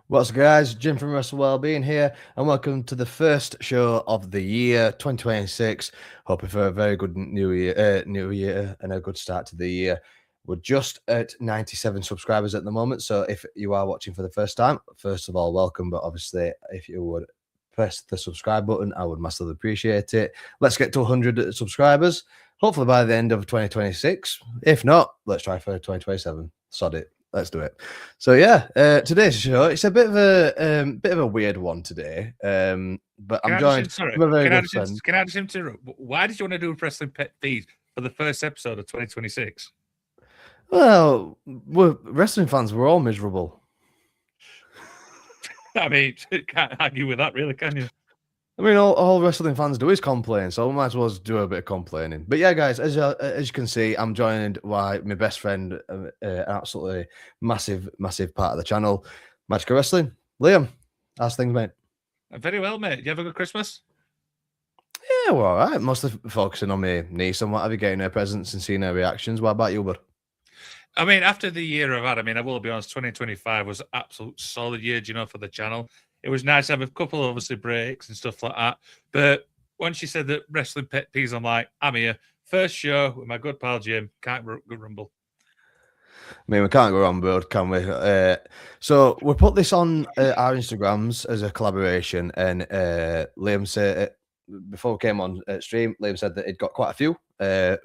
What's up, guys? Jim from Wrestle Wellbeing here, and welcome to the first show of the year 2026. Hoping for a very good new year and a good start to the year. We're just at 97 subscribers at the moment, so if you are watching for the first time, first of all, welcome. But obviously, if you would press the subscribe button, I would massively appreciate it. Let's get to 100 subscribers, hopefully by the end of 2026. If not, let's try for 2027. Sod it. Let's do it. So yeah, today's show, it's a bit of a weird one today. But I'm joined from a very good friend. Can I just interrupt? Why did you want to do wrestling pet peeves for the first episode of 2026? Well, we're wrestling fans. We're all miserable. I mean, can't argue with that, really, can you? I mean, all wrestling fans do is complain, so we might as well do a bit of complaining. But yeah, guys, as you can see, I'm joined by my best friend, absolutely massive part of the channel, Magical Wrestling. Liam, how's things, mate? Very well, mate. You have a good Christmas? Yeah, we're all right. Mostly focusing on my niece and what have you, getting her presents and seeing her reactions. What about you, bud? I mean, after the year I've had, I will be honest, 2025 was an absolute solid year, for the channel. It was nice to have a couple of, obviously, breaks and stuff like that. But once you said that wrestling pet peeves, I'm like, I'm here. First show with my good pal Jim. Can't go rumble. I mean, we can't go wrong, bud, can we? So we put this on our Instagrams as a collaboration, and Liam said before we came on stream, Liam said that he'd got quite a few.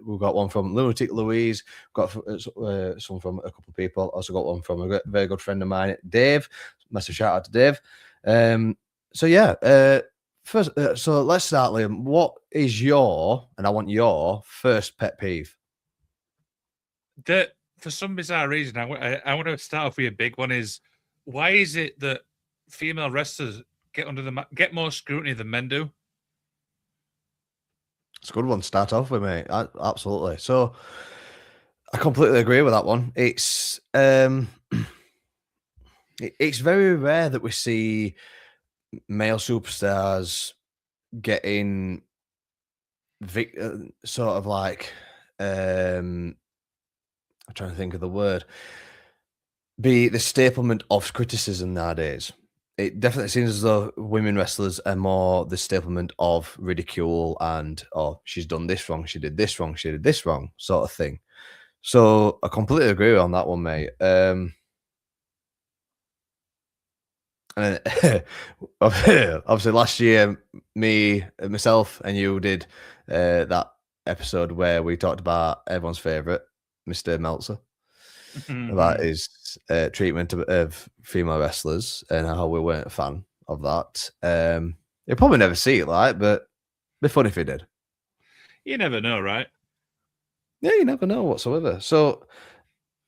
We've got one from Lunatic Louise, got some from a couple of people. Also got one from a very good friend of mine, Dave. Massive shout out to Dave. So yeah, first, so let's start, Liam. What is and I want your first pet peeve? That for some bizarre reason, I want to start off with a big one. Is why is it that female wrestlers get more scrutiny than men do? It's a good one to start off with, mate. Absolutely. So I completely agree with that one. It's it's very rare that we see male superstars getting sort of like I'm trying to think of the word, be the staplement of criticism nowadays. It definitely seems as though women wrestlers are more the staplement of ridicule and, oh, she's done this wrong, she did this wrong, she did this wrong, sort of thing. So I completely agree on that one, mate. And obviously last year, myself and you did that episode where we talked about everyone's favorite, Mr. Meltzer, about his treatment of female wrestlers and how we weren't a fan of that. You'll probably never see it, but it'd be funny if he did. You never know, right? Yeah, you never know whatsoever. So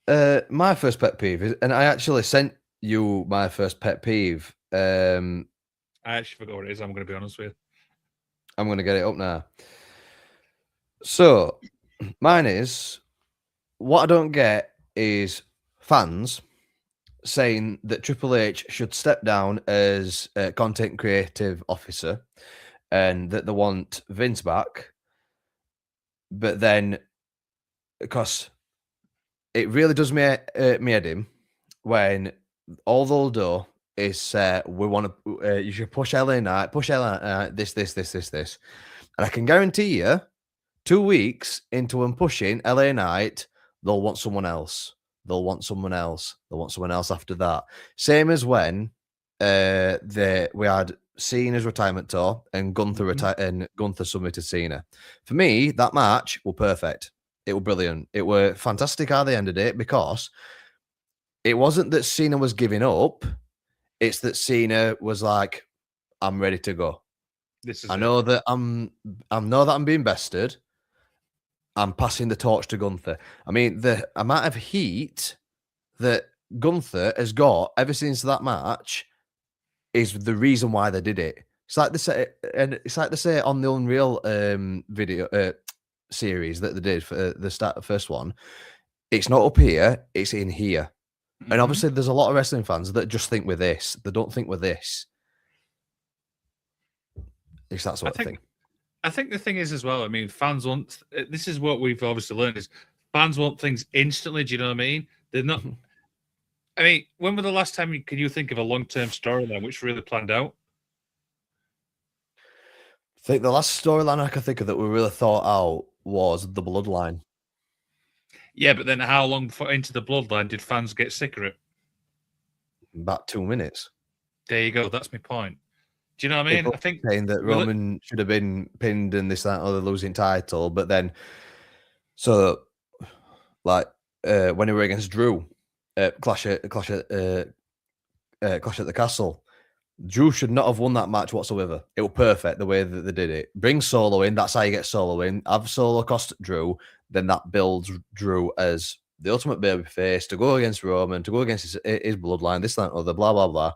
my first pet peeve is, and I actually sent you my first pet peeve. I actually forgot what it is. I'm going to be honest with you. I'm going to get it up now. So mine is, what I don't get is fans saying that Triple H should step down as a content creative officer and that they want Vince back. But then, because it really does me head in when all they'll do is say, we want to, you should push LA Knight, this. And I can guarantee you, 2 weeks into them pushing LA Knight, they'll want someone else. They'll want someone else. They'll want someone else after that. Same as when we had Cena's retirement tour and Gunther submitted Cena. For me, that match was perfect. It was brilliant. It were fantastic at the end of it because it wasn't that Cena was giving up. It's that Cena was like, I'm ready to go. I know that I'm being bested. I'm passing the torch to Gunther. I mean, the amount of heat that Gunther has got ever since that match is the reason why they did it. It's like they say on the Unreal video series that they did for the first one. It's not up here; it's in here. And obviously, there's a lot of wrestling fans that just think with this. They don't think with this. It's that sort of thing. I think the thing is as well, fans want, this is what we've obviously learned, is fans want things instantly, do you know what I mean? They're not, I mean, when was the last time can you think of a long-term storyline which really planned out? I think the last storyline I can think of that we really thought out was the Bloodline. Yeah, but then how long before into the bloodline did fans get sick of it? About 2 minutes. There you go. That's my point. Do you know what I mean? People I think saying that we'll, Roman should have been pinned and this, that, or the losing title, but then so like when he were against Drew, Clash at the Castle, Drew should not have won that match whatsoever. It was perfect the way that they did it. Bring Solo in. That's how you get Solo in. Have Solo cost Drew. Then that builds Drew as the ultimate babyface to go against Roman, to go against his bloodline, this, that, or the blah, blah, blah.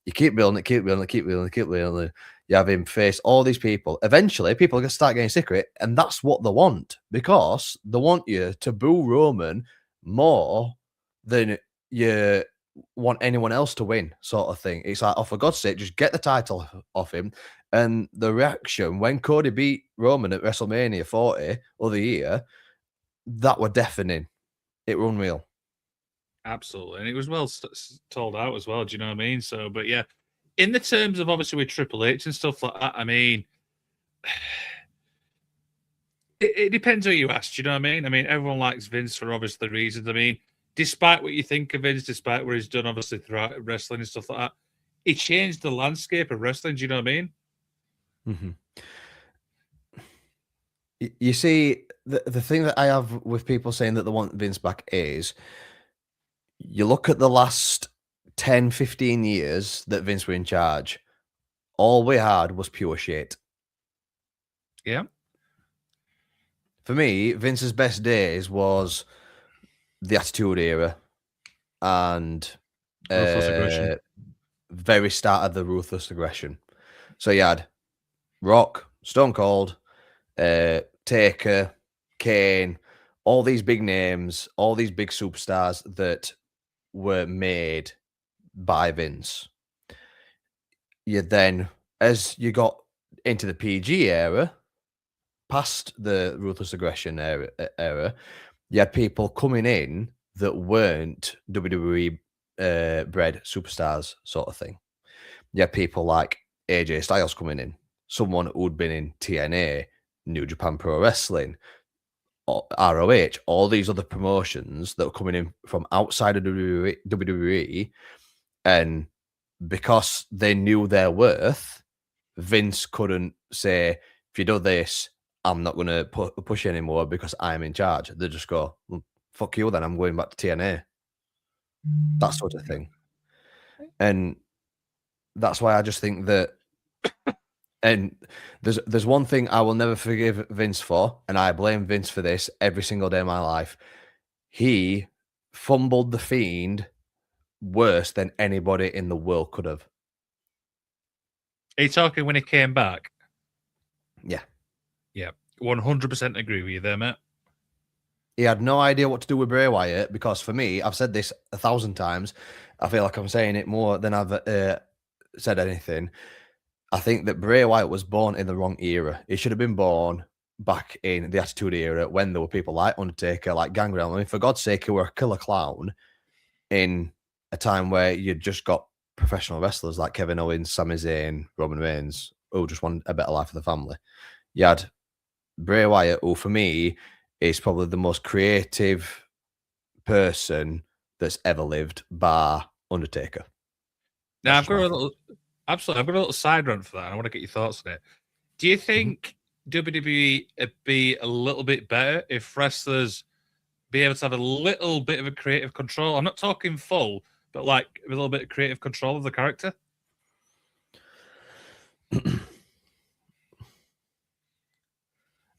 You keep building it, keep building it, keep building it, keep building it. You have him face all these people. Eventually, people are going to start getting sick of it. And that's what they want because they want you to boo Roman more than you want anyone else to win, sort of thing. It's like, oh, for God's sake, just get the title off him. And the reaction when Cody beat Roman at WrestleMania 40 other year, that were deafening. It were unreal. absolutely, and it was well told out as well. Do you know what I mean? So, but yeah, in the terms of obviously with Triple H and stuff like that, I mean, it depends who you ask. Do you know what I mean? I mean, everyone likes Vince for obviously reasons. I mean, despite what you think of Vince, despite what he's done obviously throughout wrestling and stuff like that, he changed the landscape of wrestling. Do you know what I mean? Mm-hmm. You see, the thing that I have with people saying that they want Vince back is you look at the last 10, 15 years that Vince were in charge, all we had was pure shit. Yeah. For me, Vince's best days was the Attitude Era and Ruthless aggression. very start of the Ruthless Aggression. So you had Rock, Stone Cold, Taker, Kane, all these big names, all these big superstars that were made by Vince. You then, as you got into the PG era, past the Ruthless Aggression era, you had people coming in that weren't WWE bred superstars, sort of thing. You had people like AJ Styles coming in, someone who'd been in TNA, New Japan Pro Wrestling, ROH, all these other promotions that were coming in from outside of WWE, and because they knew their worth, Vince couldn't say, if you do this, I'm not going to push you anymore because I'm in charge. They just go, well, fuck you then, I'm going back to TNA. That sort of thing. And that's why I just think that, and there's one thing I will never forgive Vince for, and I blame Vince for this every single day of my life. He fumbled the Fiend worse than anybody in the world could have. Are you talking when he came back? Yeah. Yeah. 100% agree with you there, mate. He had no idea what to do with Bray Wyatt because for me, I've said this 1,000 times. I feel like I'm saying it more than I've said anything. I think that Bray Wyatt was born in the wrong era. He should have been born back in the Attitude Era when there were people like Undertaker, like Gangrel. I mean, for God's sake, he were a killer clown in a time where you'd just got professional wrestlers like Kevin Owens, Sami Zayn, Roman Reigns, who just want a better life for the family. You had Bray Wyatt, who for me is probably the most creative person that's ever lived, bar Undertaker. Now, That's just my thought. I've got a little side run for that. And I want to get your thoughts on it. Do you think WWE would be a little bit better if wrestlers be able to have a little bit of a creative control? I'm not talking full, but like a little bit of creative control of the character.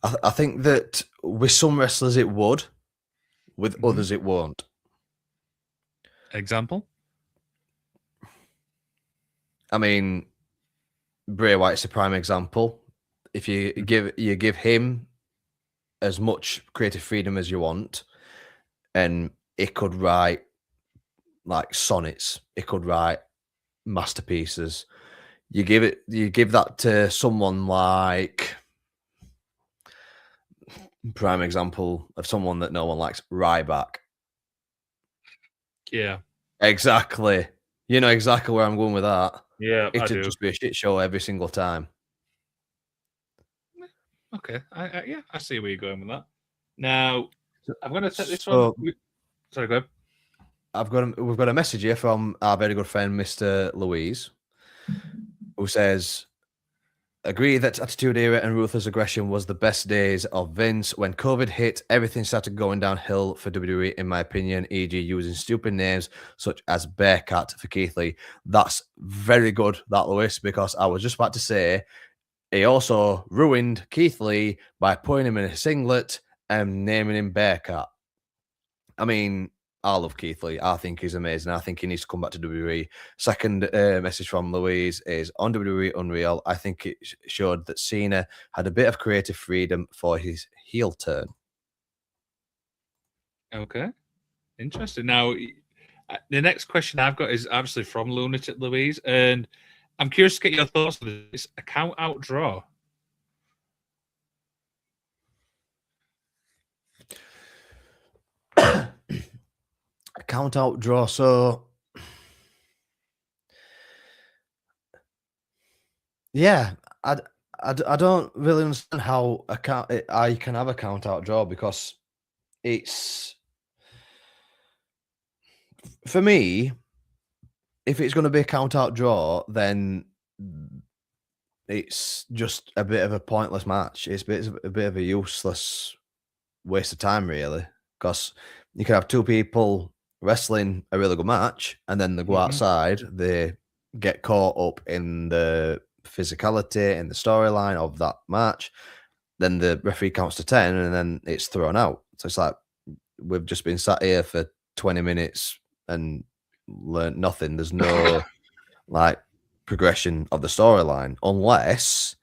I think that with some wrestlers it would, with others it won't. Example? I mean, Bray Wyatt's a prime example. If you give him as much creative freedom as you want, and it could write like sonnets, it could write masterpieces. You give that to someone like, prime example of someone that no one likes, Ryback. Yeah. Exactly. You know exactly where I'm going with that. Yeah, I It'd do. just be a shit show every single time. Okay, yeah, I see where you're going with that. Now, I'm going to take this one. So Sorry, go ahead. we've got a message here from our very good friend Mr. Louise, who says, "Agree that Attitude Era and Ruthless Aggression was the best days of Vince. When COVID hit, everything started going downhill for WWE, in my opinion, e.g., using stupid names such as Bearcat for Keith Lee." That's very good, that Lewis, because I was just about to say he also ruined Keith Lee by putting him in a singlet and naming him Bearcat. I mean, I love Keith Lee. I think he's amazing. I think he needs to come back to WWE. Second message from Louise is on WWE Unreal. I think it showed that Cena had a bit of creative freedom for his heel turn. Okay, interesting. Now, the next question I've got is obviously from Lunatic Louise, and I'm curious to get your thoughts on this. A count out draw. A count out draw. So, yeah, I don't really understand how I can have a count out draw, because it's, for me, if it's going to be a count out draw, then it's just a bit of a pointless match. It's a bit of a useless waste of time, really, because you can have two people wrestling a really good match, and then they go outside, they get caught up in the physicality and the storyline of that match. Then the referee counts to 10, and then it's thrown out. So it's like, we've just been sat here for 20 minutes and learned nothing. There's no like progression of the storyline, unless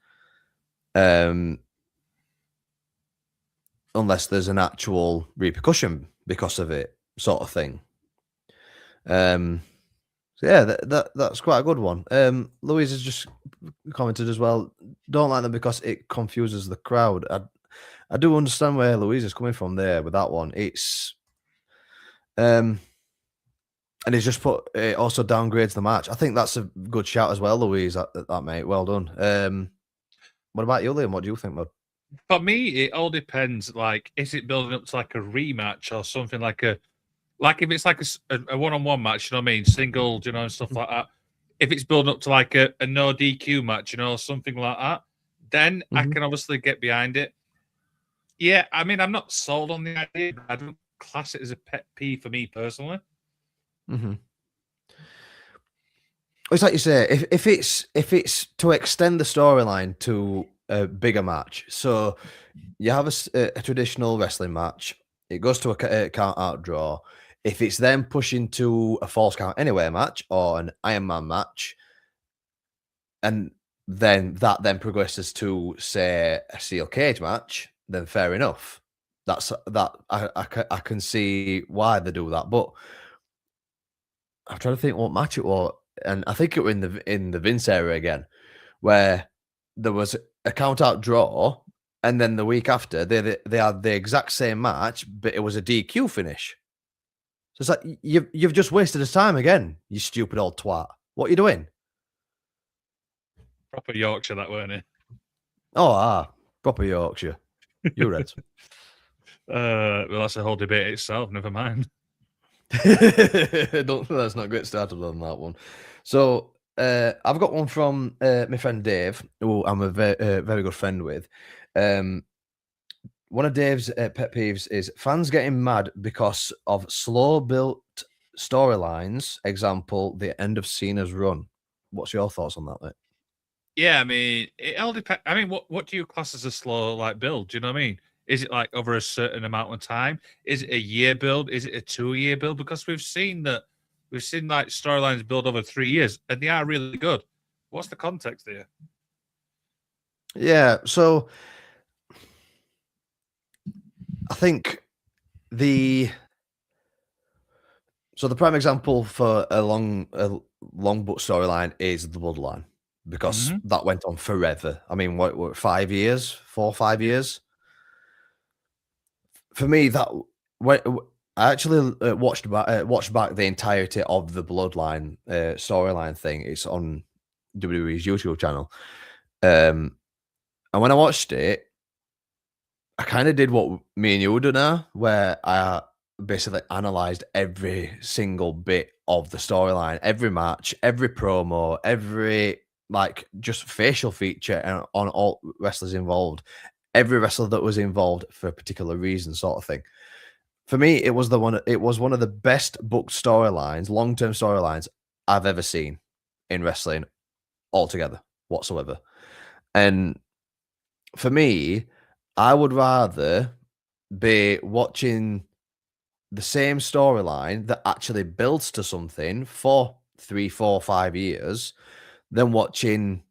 there's an actual repercussion because of it, sort of thing. So yeah, that's quite a good one. Louise has just commented as well. Don't like them because it confuses the crowd. I do understand where Louise is coming from there with that one. It's and he's just put it also downgrades the match. I think that's a good shout as well, Louise. That mate, well done. What about you, Liam? What do you think, bud? For me, it all depends. Like, is it building up to like a rematch or something like a, like if it's like a one-on-one match, you know what I mean, single, you know, and stuff like that. If it's building up to like a no DQ match, you know, something like that, then I can obviously get behind it. Yeah, I mean, I'm not sold on the idea, but I don't class it as a pet peeve for me personally. It's like you say, if it's to extend the storyline to a bigger match, so you have a traditional wrestling match, it goes to a count out draw. If it's then pushing to a false count anywhere match or an Iron Man match, and then that then progresses to, say, a steel cage match, then fair enough. That's that I can see why they do that, but I'm trying to think what match it was, and I think it was in the Vince era again, where there was a count out draw, and then the week after they had the exact same match, but it was a DQ finish. So it's like you've just wasted his time again, you stupid old twat. What are you doing? Proper Yorkshire, that weren't it? Proper Yorkshire. You Reds. Well, that's a whole debate itself. Never mind. Let's not get started on that one. So I've got one from my friend Dave, who I'm a very good friend with. One of Dave's pet peeves is fans getting mad because of slow built storylines. Example, the end of Cena's run. What's your thoughts on that, mate? Yeah, I mean, it all depends. I mean, what do you class as a slow like build? Do you know what I mean? Is it like over a certain amount of time? Is it a year build? Is it a 2 year build? Because we've seen like storylines build over 3 years, and they are really good. What's the context there? Yeah, so I think the prime example for a long book storyline is the Bloodline, because that went on forever. I mean, what 5 years, 4 or 5 years? For me, that I actually watched back the entirety of the Bloodline storyline thing. It's on WWE's YouTube channel. And when I watched it, I kind of did what me and you do now, where I basically analyzed every single bit of the storyline, every match, every promo, every like just facial feature and on all wrestlers involved, every wrestler that was involved for a particular reason, sort of thing. For me, it was the one. It was one of the best booked storylines, long term storylines I've ever seen in wrestling altogether, whatsoever. And for me, I would rather be watching the same storyline that actually builds to something for 3, 4, 5 years than watching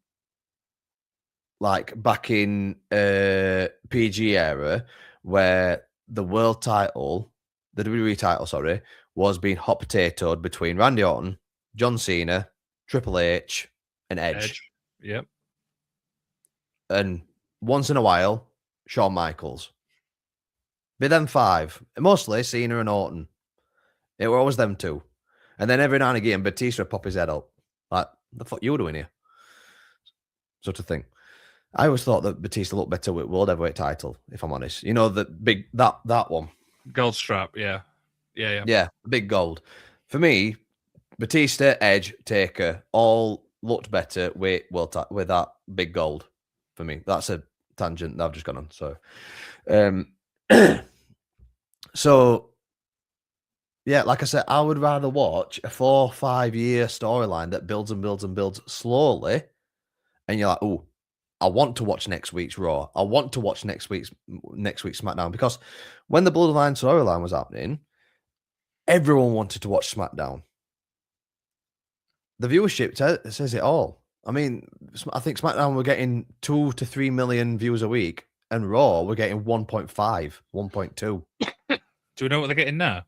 like back in PG era where the world title, the WWE title, sorry, was being hot potatoed between Randy Orton, John Cena, Triple H, and Edge. Edge. Yep. And once in a while, Shawn Michaels. Be them five. Mostly Cena and Orton. It were always them two. And then every now and again, Batista would pop his head up. Like, the fuck you doing here? Sort of thing. I always thought that Batista looked better with World Heavyweight title, if I'm honest. You know, the big, that one. Gold strap, yeah. Yeah. Yeah, big gold. For me, Batista, Edge, Taker all looked better with with that big gold. For me, that's a tangent that I've just gone on. So, so yeah, like I said, I would rather watch a 4 or 5 year storyline that builds and builds and builds slowly, and you're like, oh, I want to watch next week's Raw. I want to watch next week's SmackDown, because when the Bloodline storyline was happening, everyone wanted to watch SmackDown. The viewership says it all. I mean, I think SmackDown were getting 2 to 3 million views a week, and Raw were getting 1.5, 1.2. Do we know what they're getting now?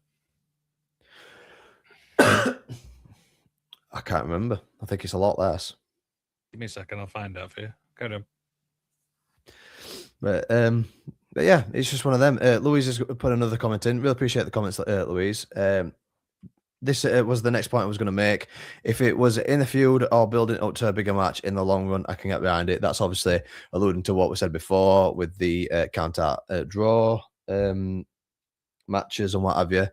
I can't remember. I think it's a lot less. Give me a second, I'll find out for you. Carry on. But yeah, it's just one of them. Louise has put another comment in. Really appreciate the comments, Louise. This was the next point I was going to make. If it was in the feud or building up to a bigger match in the long run, I can get behind it. That's obviously alluding to what we said before with the counter draw matches and what have you.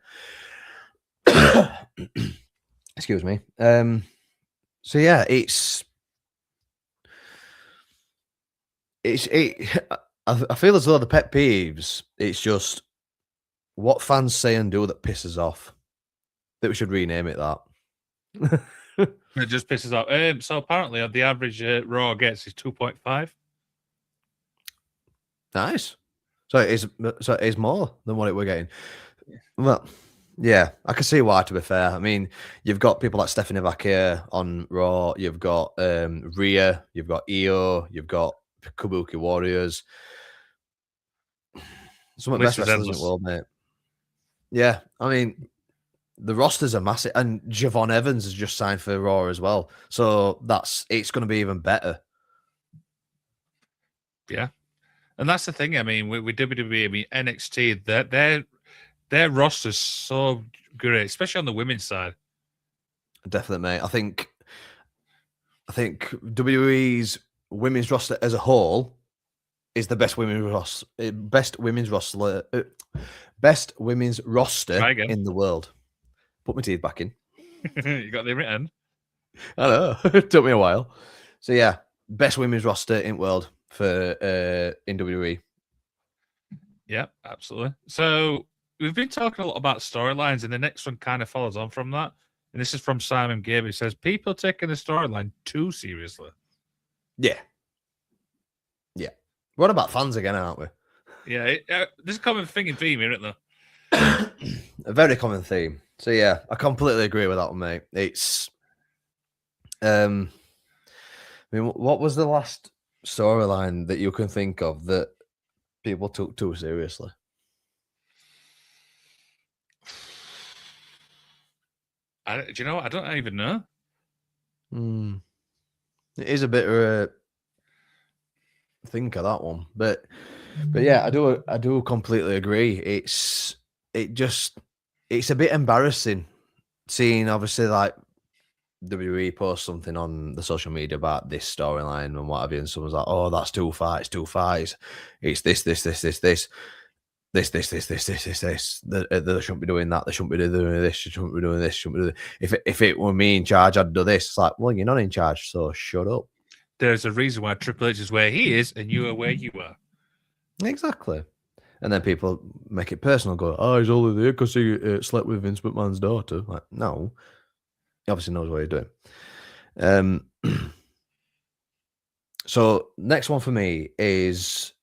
Excuse me. So yeah, I feel as though the pet peeves, it's just what fans say and do that pisses off. That we should rename it that. It just pisses off. So apparently, the average Raw gets is 2.5. Nice. So it is more than what we're getting. Well, yeah, I can see why. To be fair, I mean, you've got people like Stephanie Vaquer on Raw. You've got Rhea. You've got Io. You've got Kabuki Warriors. Some of the best wrestlers in the world, mate. Yeah, I mean, the rosters are massive, and Javon Evans has just signed for Raw as well. So it's going to be even better. Yeah, and that's the thing. I mean, with WWE, I mean NXT, their roster's so great, especially on the women's side. Definitely, mate. I think WWE's women's roster as a whole is the best women's roster in the world. Put my teeth back in. You got the written. I know. It took me a while. So yeah, best women's roster in the world for in WWE. Yeah, absolutely. So we've been talking a lot about storylines, and the next one kind of follows on from that. And this is from Simon Gibb. He says, people taking the storyline too seriously. Yeah. Yeah. We're on about fans again, aren't we? Yeah. There's a common thing in theme here, isn't there? A very common theme. So yeah, I completely agree with that one, mate. It's I mean, what was the last storyline that you can think of that people took too seriously? Do you know what? I don't even know. It is a bit of a thinker, that one, but yeah, I do completely agree. It just it's a bit embarrassing seeing obviously like WWE post something on the social media about this storyline and what have you, and someone's like, "Oh, that's two fights, two fights. It's this. They shouldn't be doing that. They shouldn't be doing this. They shouldn't be doing this. Shouldn't be doing this. If it were me in charge, I'd do this." It's like, well, you're not in charge, so shut up. There's a reason why Triple H is where he is, and you are where you are. Exactly. And then people make it personal, go, "Oh, he's only there because he slept with Vince McMahon's daughter." Like, no, he obviously knows what he's doing. So next one for me is,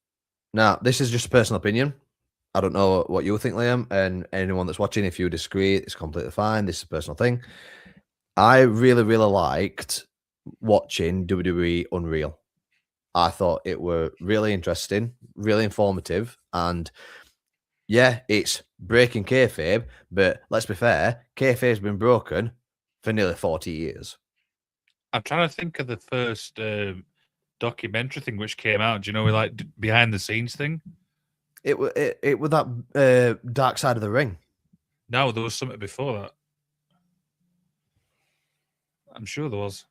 now this is just a personal opinion. I don't know what you think, Liam, and anyone that's watching. If you disagree, it's completely fine. This is a personal thing. I really, really liked watching WWE Unreal. I thought it were really interesting, really informative, and yeah, it's breaking kayfabe. But let's be fair, kayfabe's been broken for nearly 40 years. I'm trying to think of the first documentary thing which came out. Do you know, we like behind the scenes thing? It was that Dark Side of the Ring. No, there was something before that. I'm sure there was.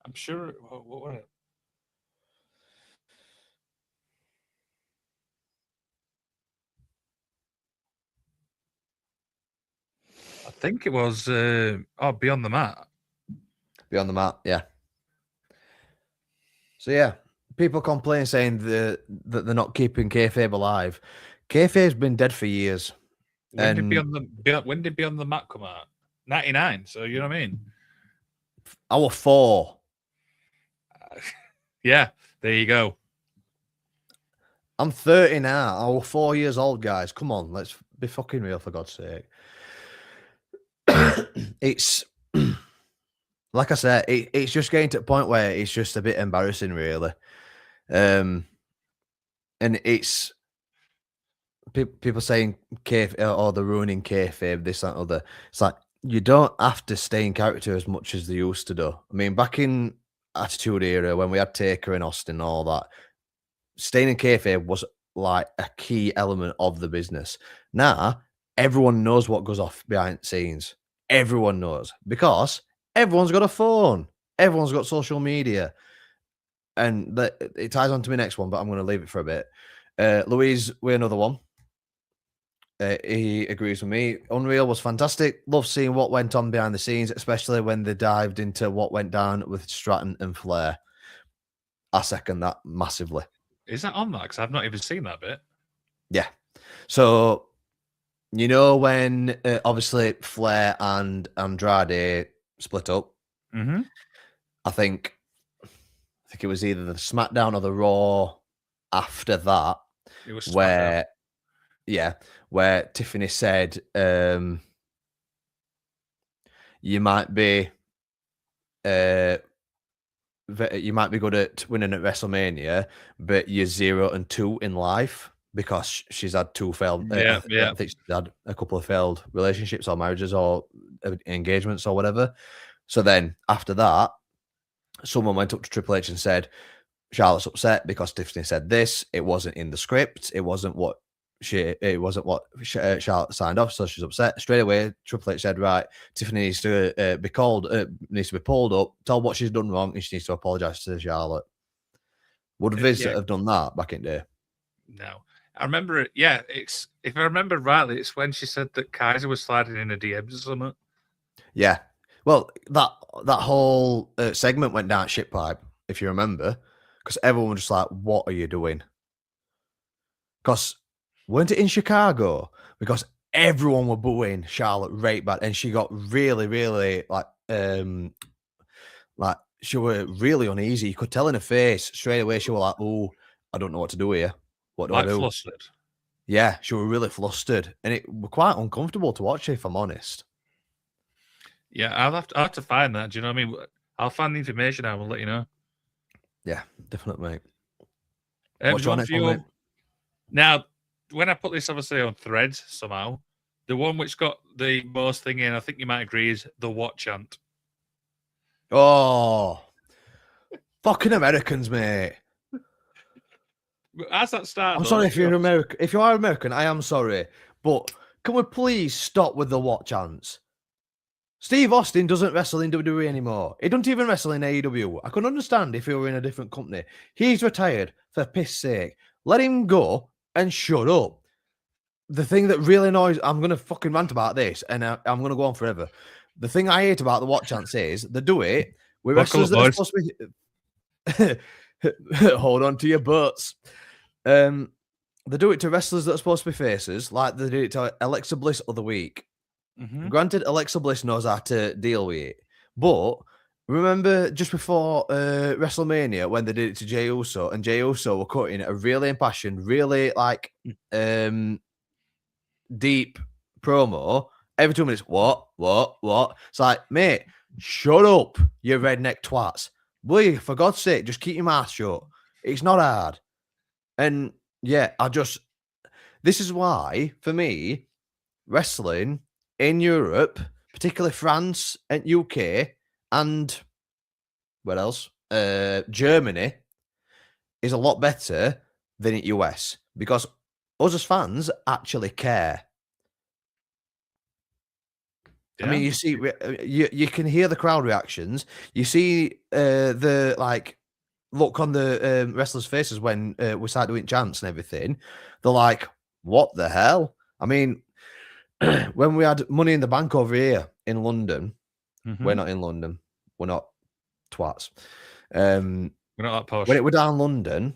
I'm sure. What was it? I think it was Beyond the Mat. Beyond the Mat, yeah. So yeah, people complain saying that they're not keeping kayfabe alive. Kayfabe's been dead for years. When did And Beyond the Mat come out? 99. So you know what I mean? I was 4. Yeah, there you go. I'm 30 now. I was 4 years old, guys. Come on, let's be fucking real, for God's sake. It's like I said, it's just getting to the point where it's just a bit embarrassing, really. And it's people saying kayfabe, or they're ruining kayfabe, this and other. It's like, you don't have to stay in character as much as they used to do. I mean, back in Attitude Era, when we had Taker and Austin and all that, staying in kayfabe was like a key element of the business. Now, everyone knows what goes off behind the scenes. Everyone knows, because everyone's got a phone. Everyone's got social media. And it ties on to my next one, but I'm going to leave it for a bit. Louise, we're another one. He agrees with me. Unreal was fantastic. Love seeing what went on behind the scenes, especially when they dived into what went down with Stratton and Flair. I second that massively. Is that on that? Because I've not even seen that bit. Yeah. So, you know, when obviously Flair and Andrade split up, Mm-hmm. I think it was either the SmackDown or the Raw after that, It was where where Tiffany said, you might be you might be good at winning at WrestleMania, but you're 0-2 in life, because she's had 2 failed. Yeah, I think she's had a couple of failed relationships or marriages or engagements or whatever. So then after that, someone went up to Triple H and said, Charlotte's upset because Tiffany said this. It wasn't in the script. It wasn't what Charlotte signed off, so she's upset. Straight away, Triple H said, right, Tiffany needs to be called, needs to be pulled up, tell what she's done wrong, and she needs to apologise to Charlotte. Would Vince have done that back in the day? No. I remember it. Yeah, it's, if I remember rightly, it's when she said that Kaiser was sliding in a DMs or something. Yeah. Well, that whole segment went down shit pipe, if you remember, because everyone was just like, what are you doing? Because weren't it in Chicago? Because everyone were booing Charlotte right back, and she got really, really like she were really uneasy. You could tell in her face straight away. She was like, "Oh, I don't know what to do here. What do I do?" Flustered. Yeah, she was really flustered, and it was quite uncomfortable to watch, if I'm honest. Yeah, I'll have to find that. Do you know what I mean? I'll find the information. I will let you know. Yeah, definitely, mate. What's your next one, mate? Now, when I put this obviously on Threads somehow, the one which got the most thing in, I think you might agree, is the What chant. Oh, Fucking Americans, mate. As that start I'm though, sorry let's if be you're honest. American. If you are American, I am sorry. But can we please stop with the what chance? Steve Austin doesn't wrestle in WWE anymore. He doesn't even wrestle in AEW. I could understand if he were in a different company. He's retired, for piss sake. Let him go and shut up. The thing that really annoys, I'm going to fucking rant about this and I'm going to go on forever. The thing I hate about the what chance is they do it with Buckle wrestlers up, that are boys. supposed to be. Hold on to your butts. They do it to wrestlers that are supposed to be faces, like they did it to Alexa Bliss other week. Mm-hmm. Granted, Alexa Bliss knows how to deal with it, but remember just before WrestleMania when they did it to Jey Uso, and Jey Uso were cutting a really impassioned, really like deep promo every 2 minutes. What? It's like, mate, shut up, you redneck twats. Will you, for God's sake, just keep your mouth shut. It's not hard. And yeah, this is why, for me, wrestling in Europe, particularly France and UK, and where else? Germany, is a lot better than in US because us as fans actually care. I Yeah. mean, you see, you can hear the crowd reactions. You see the like look on the wrestlers' faces when we start doing chants and everything. They're like, "What the hell?" I mean, when we had Money in the Bank over here in London, we're not in London. We're not twats. We're not that posh. When it were down London,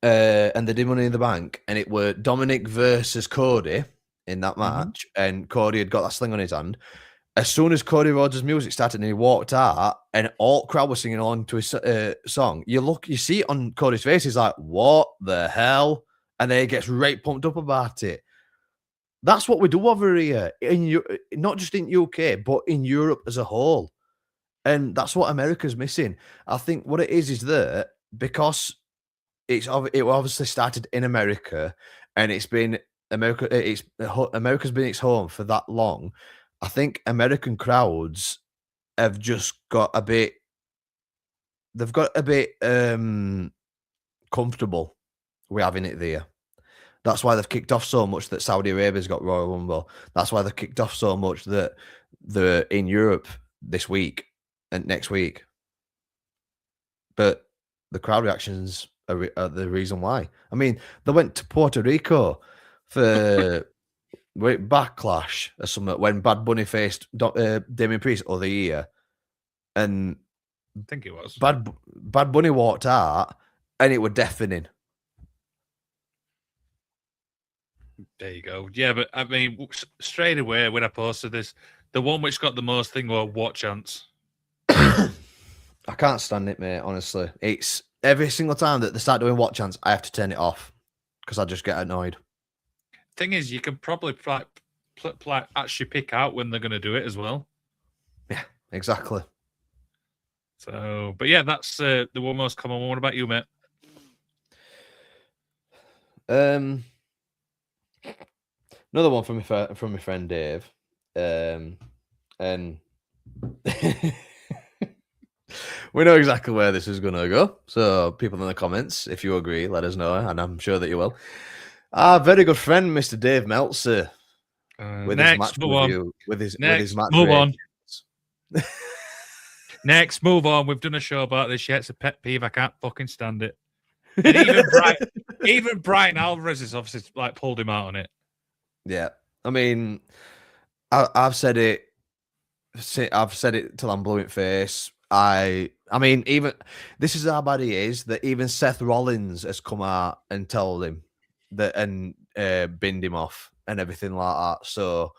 and they did Money in the Bank, and it were Dominic versus Cody in that match, and Cody had got that sling on his hand. As soon as Cody Rhodes' music started and he walked out, and all crowd was singing along to his song, you see it on Cody's face. He's like, "What the hell?" And then he gets right pumped up about it. That's what we do over here, not just in UK, but in Europe as a whole. And that's what America's missing. I think what it is that because it obviously started in America, and it's been America's been its home for that long. I think American crowds have just got a bit. They've got a bit comfortable with having it there. That's why they've kicked off so much that Saudi Arabia's got Royal Rumble. That's why they've kicked off so much that they're in Europe this week and next week. But the crowd reactions are the reason why. I mean, they went to Puerto Rico for Backlash or something when Bad Bunny faced Damien Priest other year, and I think it was. Bad Bunny walked out, and it was deafening. There you go. Yeah, but I mean, straight away when I posted this, the one which got the most thing were what chance. I can't stand it, mate. Honestly, it's every single time that they start doing what chance, I have to turn it off because I just get annoyed. Thing is, you can probably actually pick out when they're going to do it as well. Yeah, exactly. So, but yeah, that's the one most common one. What about you, mate? Another one from my friend Dave, and we know exactly where this is going to go. So, people in the comments, if you agree, let us know, and I'm sure that you will. Our very good friend, Mr. Dave Meltzer, with his match review, with his match move on. Next, move on. We've done a show about this yet. It's a pet peeve. I can't fucking stand it. And even Brian Alvarez has obviously like pulled him out on it. Yeah, I mean, I've said it. I've said it till I'm blue in face. I mean, even this is how bad he is that even Seth Rollins has come out and told him that and binned him off and everything like that. So,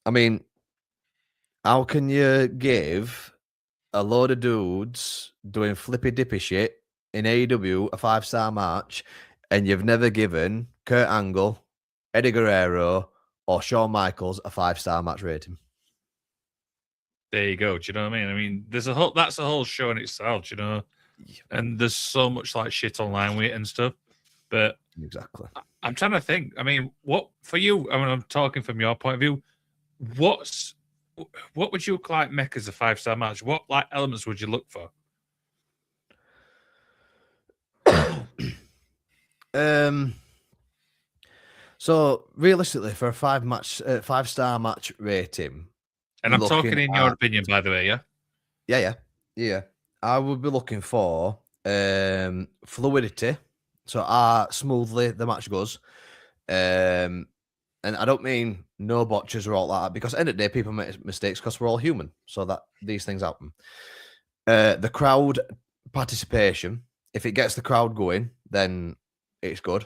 I mean, how can you give a load of dudes doing flippy dippy shit in AEW a 5-star match, and you've never given Kurt Angle, Eddie Guerrero, or Shawn Michaels a 5-star match rating? There you go. Do you know what I mean? I mean, that's a whole show in itself, you know. And there's so much like shit online with it and stuff. But exactly, I'm trying to think. I mean, what for you? I mean, I'm talking from your point of view. What would you like make as a 5-star match? What like elements would you look for? Um. So realistically, for a 5-star match rating, And we're I'm looking talking in your at opinion, by the way, yeah? yeah. I would be looking for fluidity. So how smoothly the match goes. Um, and I don't mean no botches or all that, because at the end of the day, people make mistakes because we're all human. So that these things happen. The crowd participation, if it gets the crowd going, then it's good.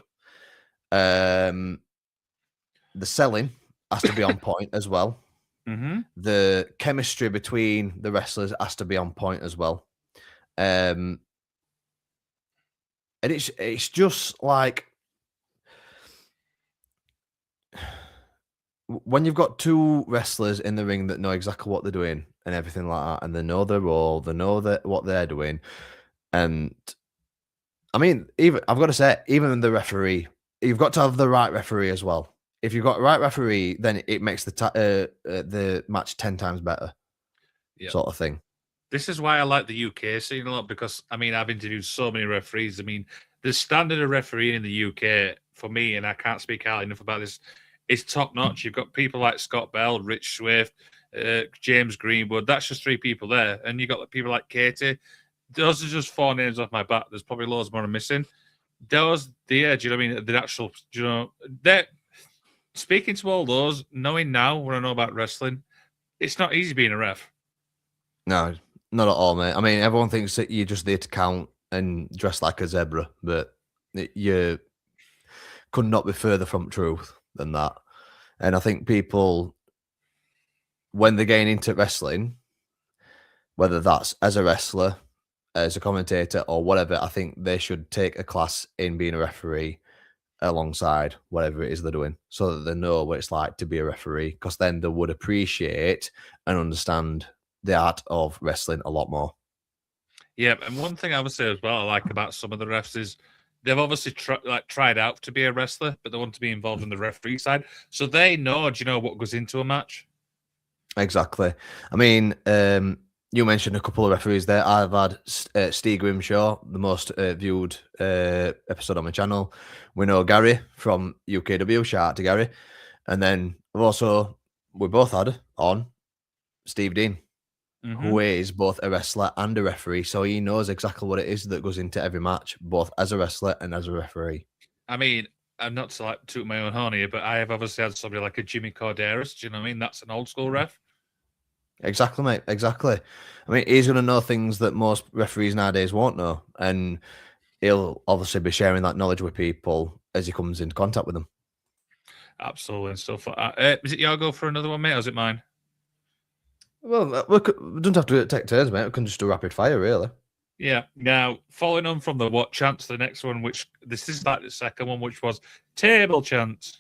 The selling has to be on point as well. Mm-hmm. The chemistry between the wrestlers has to be on point as well. And it's just like when you've got two wrestlers in the ring that know exactly what they're doing and everything like that, and they know their role, they know what they're doing, and I mean, even I've got to say, even the referee, you've got to have the right referee as well. If you've got the right referee, then it makes the match 10 times better, Yeah. sort of thing. This is why I like the UK scene a lot because I mean I've interviewed so many referees. I mean the standard of refereeing in the UK for me, and I can't speak highly enough about this, is top notch. You've got people like Scott Bell, Rich Swift, James Greenwood. That's just three people there, and you got people like Katie. Those are just four names off my bat. There's probably loads more I'm missing. Those, do you know what I mean? The actual, that speaking to all those, knowing now what I know about wrestling, it's not easy being a ref. No, not at all, mate. I mean, everyone thinks that you're just there to count and dress like a zebra, but you could not be further from truth than that. And I think people, when they're getting into wrestling, whether that's as a wrestler, as a commentator, or whatever, I think they should take a class in being a referee alongside whatever it is they're doing so that they know what it's like to be a referee, because then they would appreciate and understand the art of wrestling a lot more. Yeah, and one thing I would say as well I like about some of the refs is they've obviously tried out to be a wrestler, but they want to be involved in the referee side, so they know, do you know what goes into a match? Exactly. I mean, you mentioned a couple of referees there. I've had Steve Grimshaw, the most viewed episode on my channel. We know Gary from UKW. Shout out to Gary. And then we both had on Steve Dean, who is both a wrestler and a referee. So he knows exactly what it is that goes into every match, both as a wrestler and as a referee. I mean, I'm not to like toot my own horn here, but I have obviously had somebody like a Jimmy Corderas. Do you know what I mean? That's an old school ref. Exactly, mate. Exactly. I mean, he's going to know things that most referees nowadays won't know. And he'll obviously be sharing that knowledge with people as he comes into contact with them. Absolutely, and stuff like that. Is it your go for another one, mate, or is it mine? Well, we don't have to take turns, mate. We can just do rapid fire, really. Yeah. Now, following on from the what chance, the next one, which this is like the second one, which was table chance.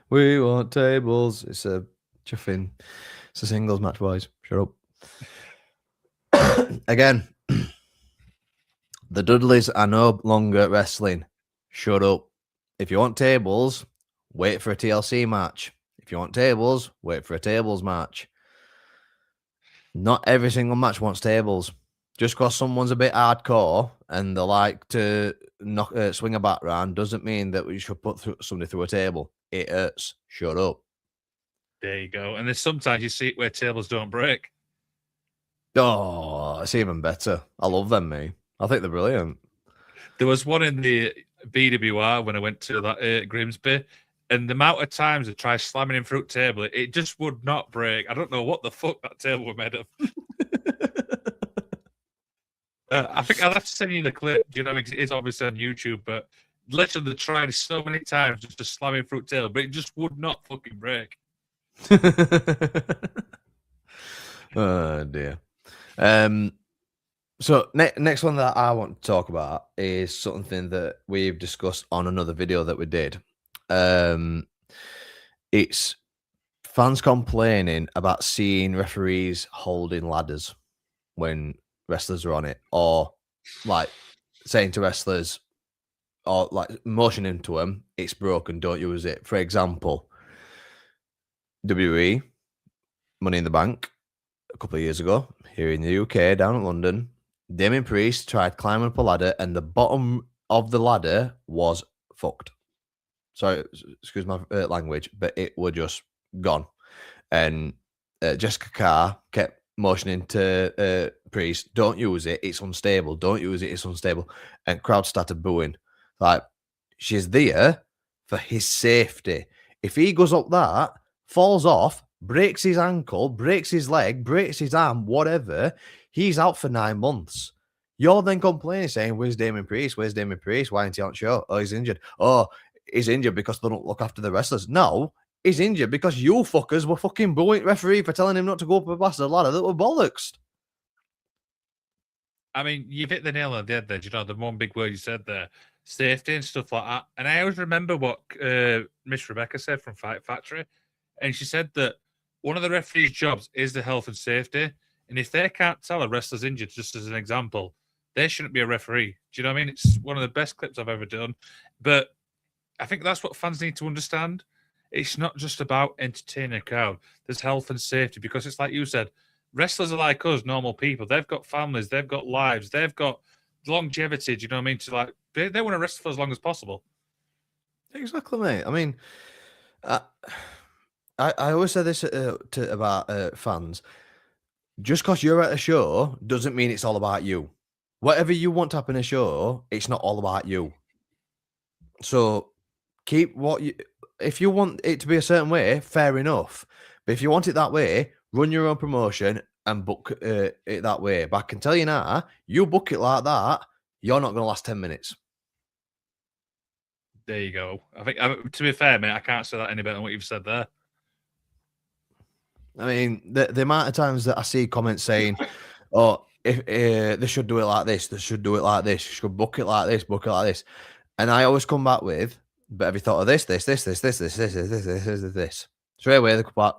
We want tables. It's a chuffing. It's a singles match, boys. Shut up. Again, the Dudleys are no longer wrestling. Shut up. If you want tables, wait for a TLC match. If you want tables, wait for a tables match. Not every single match wants tables. Just because someone's a bit hardcore and they like to swing a bat round doesn't mean that we should put somebody through a table. It hurts. Shut up. There you go. And there's sometimes you see it where tables don't break. Oh, it's even better. I love them, me. I think they're brilliant. There was one in the BWR when I went to that Grimsby, and the amount of times I tried slamming him through the table, it just would not break. I don't know what the fuck that table was made of. I think I'll have to send you the clip. Do you know, it's obviously on YouTube, but literally tried so many times just to slam him through the table, but it just would not fucking break. Oh dear. So next one that I want to talk about is something that we've discussed on another video that we did. It's fans complaining about seeing referees holding ladders when wrestlers are on it, or like saying to wrestlers, or like motioning to them, it's broken, don't use it. For example, WWE Money in the Bank a couple of years ago here in the UK, down in London, Damien Priest tried climbing up a ladder, and the bottom of the ladder was fucked. Sorry, excuse my language, but it were just gone. And Jessica Carr kept motioning to Priest, "Don't use it; it's unstable. Don't use it; it's unstable." And crowd started booing. Like, she's there for his safety. If he goes up that, falls off, breaks his ankle, breaks his leg, breaks his arm, whatever, he's out for 9 months. You're then complaining, saying, "Where's Damien Priest? Where's Damien Priest? Why isn't he on show? Oh, he's injured. Oh, he's injured because they don't look after the wrestlers." No, he's injured because you fuckers were fucking booing referee for telling him not to go up a bastard ladder that were bollocks. I mean, you've hit the nail on the head there. You know, the one big word you said there, safety and stuff like that. And I always remember what Miss Rebecca said from Fight Factory. And she said that one of the referee's jobs is the health and safety. And if they can't tell a wrestler's injured, just as an example, they shouldn't be a referee. Do you know what I mean? It's one of the best clips I've ever done. But I think that's what fans need to understand. It's not just about entertaining a crowd. There's health and safety because it's like you said, wrestlers are like us, normal people. They've got families, they've got lives, they've got longevity. Do you know what I mean? To like, they want to wrestle for as long as possible. Exactly, mate. I mean, I always say this about fans. Just because you're at a show doesn't mean it's all about you. Whatever you want to happen in a show, it's not all about you. So keep what you. If you want it to be a certain way, fair enough. But if you want it that way, run your own promotion and book it that way. But I can tell you now, you book it like that, you're not going to last 10 minutes. There you go. I think, to be fair, mate, I can't say that any better than what you've said there. I mean, the amount of times that I see comments saying, "Oh, if they should do it like this, they should do it like this, should book it like this, book it like this," and I always come back with, "But have you thought of this, this, this, this, this, this, this, this, this, this, this?" Straight away they come back,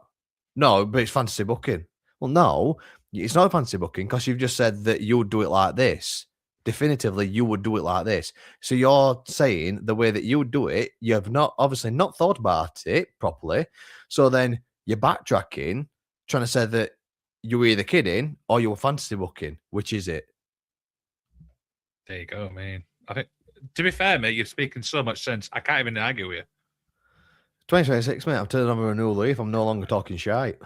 "No, but it's fantasy booking." Well, no, it's not fantasy booking because you've just said that you would do it like this. Definitively, you would do it like this. So you're saying the way that you would do it, you have not obviously not thought about it properly. So then you're backtracking, trying to say that you were either kidding or you were fantasy booking. Which is it? There you go, man. I think, to be fair, mate, you're speaking so much sense. I can't even argue with you. 2026, mate. I've turned over a new leaf. I'm no longer talking shite.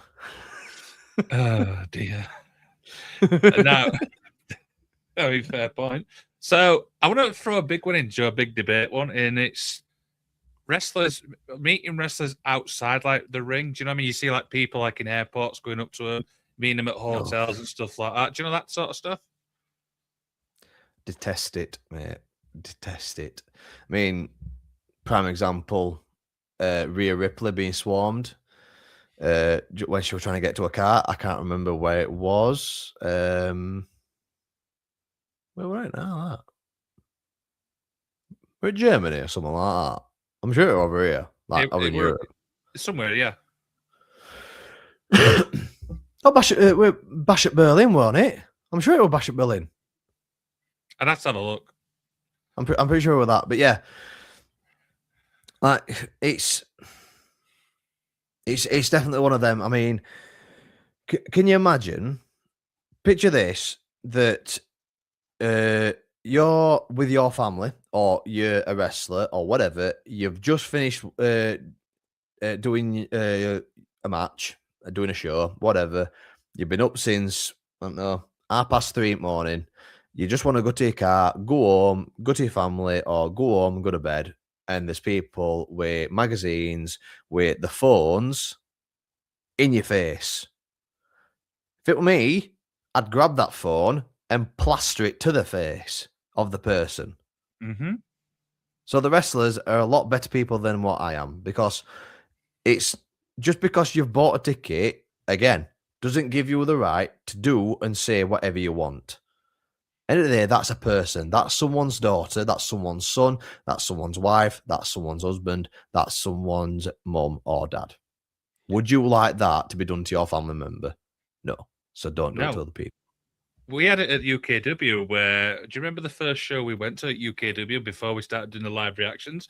Oh dear. Now, very fair point. So I want to throw a big one in, Joe, a big debate one, and it's wrestlers meeting wrestlers outside like the ring. Do you know what I mean? You see like people like in airports going up to them, meeting them at hotels and stuff like that. Do you know that sort of stuff? Detest it, mate. Detest it. I mean, prime example, Rhea Ripley being swarmed when she was trying to get to a car. I can't remember where it was. Where we're at now, that? We're in Germany or something like that. I'm sure we're over here, like over in Europe. Somewhere, yeah. Oh, we're Bash at Berlin, weren't it? I'm sure it was Bash at Berlin. I'd have to have a look. I'm pretty sure with that, but yeah, like it's definitely one of them. I mean, can you imagine? Picture this: that you're with your family, or you're a wrestler, or whatever. You've just finished doing a match, doing a show, whatever. You've been up since I don't know 3:30 in the morning. You just want to go to your car, go home, go to your family, or go home, go to bed. And there's people with magazines, with the phones in your face. If it were me, I'd grab that phone and plaster it to the face of the person. Mm-hmm. So the wrestlers are a lot better people than what I am because it's just because you've bought a ticket, again, doesn't give you the right to do and say whatever you want. End of the day, that's a person. That's someone's daughter. That's someone's son. That's someone's wife. That's someone's husband. That's someone's mum or dad. Would you like that to be done to your family member? No. So don't do it to other people. We had it at UKW where, do you remember the first show we went to at UKW before we started doing the live reactions?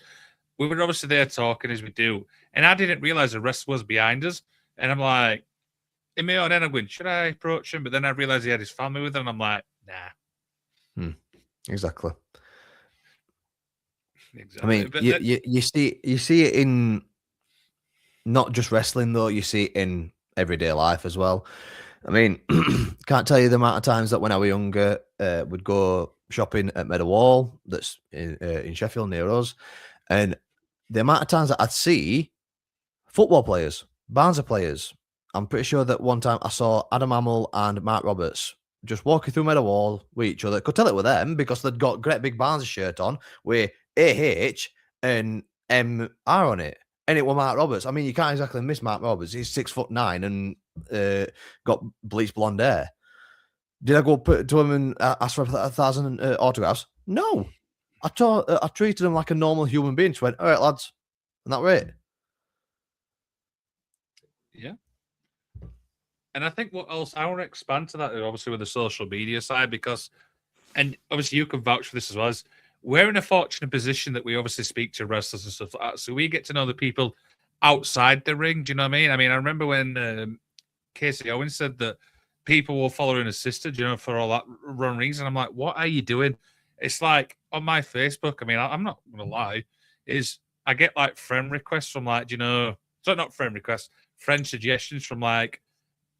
We were obviously there talking as we do. And I didn't realize the rest was behind us. And I'm like, in my own head, I'm going, should I approach him? But then I realized he had his family with him. And I'm like, nah. Exactly. I Exactly. mean, But you see it in not just wrestling though. You see it in everyday life as well. I mean, can't tell you the amount of times that when I was younger, we'd go shopping at Meadow Wall, that's in Sheffield near us, and the amount of times that I'd see football players, Barnsley players. I'm pretty sure that one time I saw Adam Hamill and Mark Roberts just walking through Meadow Wall with each other. Could tell it were them because they'd got great big Barnsley shirt on with AH and MR on it. And it was Mark Roberts. I mean, you can't exactly miss Mark Roberts. He's 6'9" and got bleached blonde hair. Did I go put to him and ask for 1,000 autographs? No. I treated him like a normal human being. Just went, all right, lads, and that was it. yeah. And I think what else I want to expand to that, obviously, with the social media side, because, and obviously you can vouch for this as well, as we're in a fortunate position that we obviously speak to wrestlers and stuff like that. So we get to know the people outside the ring. Do you know what I mean? I mean, I remember when Casey Owens said that people were following his sister, you know, for all that run rings. And I'm like, what are you doing? It's like on my Facebook, I mean, I'm not going to lie, is I get like friend requests from like, you know, so not friend requests, friend suggestions from like,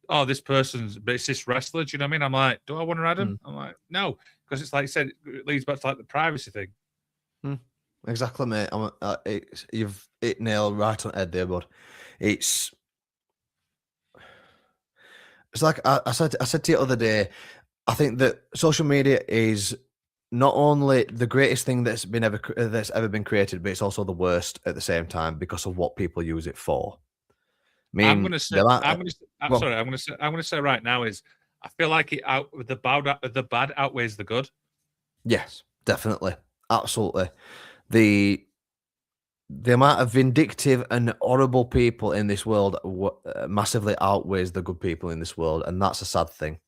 oh, this person's, but it's this wrestler. Do you know what I mean? I'm like, do I want to add him? I'm like, no, because it's like you said, it leads back to like the privacy thing. Exactly, mate. You've hit nail right on the head there, bud. It's like I said to you the other day. I think that social media is not only the greatest thing that's ever been created, but it's also the worst at the same time because of what people use it for. I I'm mean, gonna say, there are I'm gonna, I'm well, sorry, I'm gonna say right now is, I feel like the bad outweighs the good. yes, definitely, absolutely. The amount of vindictive and horrible people in this world massively outweighs the good people in this world, and that's a sad thing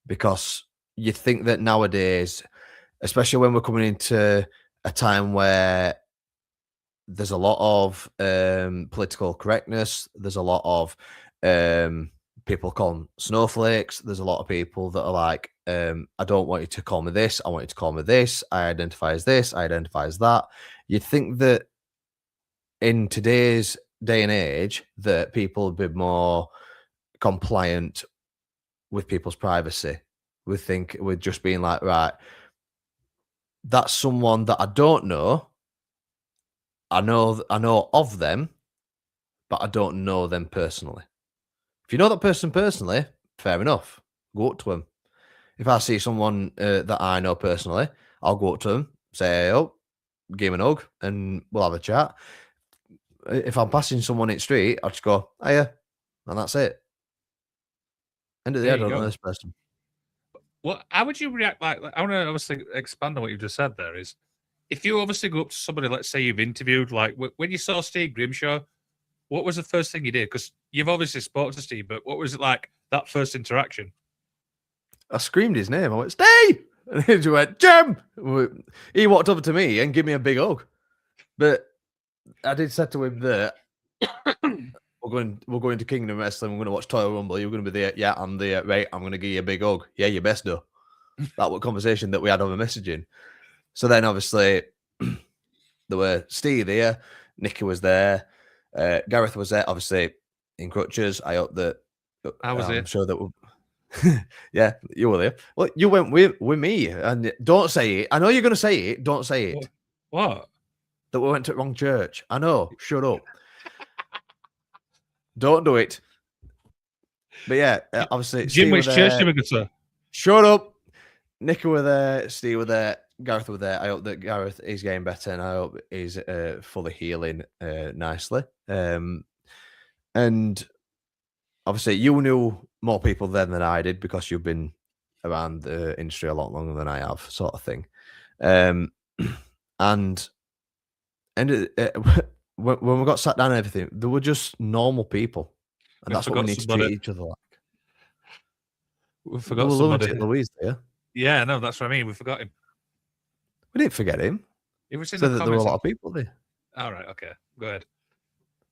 because you think that nowadays, especially when we're coming into a time where there's a lot of political correctness, there's a lot of people calling snowflakes, there's a lot of people that are like, I don't want you to call me this, I want you to call me this, I identify as this, I identify as that. You'd think that in today's day and age that people would be more compliant with people's privacy. We think with just being like, right, that's someone that I don't know. I know of them, but I don't know them personally. If you know that person personally, fair enough. Go up to them. If I see someone that I know personally, I'll go up to them, say, "Oh, give him a hug, and we'll have a chat." If I'm passing someone in the street, I'll just go, "Hiya," and that's it. End of the day, There I you don't know go. this person. Well, how would you react? Like I want to obviously expand on what you just said. There is, if you obviously go up to somebody, let's say you've interviewed, like when you saw Steve Grimshaw, what was the first thing you did? Because you've obviously spoke to Steve, but what was it like that first interaction? I screamed his name. I went, "Steve!" And he just went, "Jim!" He walked over to me and gave me a big hug. But I did say to him that we're going to Kingdom Wrestling. We're going to watch Toyal Rumble. You're going to be there. Yeah, I'm there. Right, I'm going to give you a big hug. Yeah, you best do. That was a conversation that we had over messaging. So then, obviously, there were Steve there. Nikki was there. Gareth was there, obviously, in crutches. I hope that I was I'm here. sure that yeah, you were there. Well, you went with me, and don't say it. I know you're going to say it. Don't say it. What? That we went to the wrong church. I know. Shut up. Don't do it. But yeah, obviously Jim, Steve were which church there. did we go to? Shut up. Nicky were there. Steve were there. Gareth were there. I hope that Gareth is getting better, and I hope he's fully healing nicely. And obviously, you knew more people then than I did because you've been around the industry a lot longer than I have, sort of thing. Um, and when we got sat down and everything, they were just normal people, and We that's what we forgot need to treat somebody. each other like. We They forgot were somebody. lunatic Louise there. Yeah, no, that's what I mean. We forgot him. We didn't forget him. It was in the Said that there were a comments. lot of people there. All right, okay, go ahead.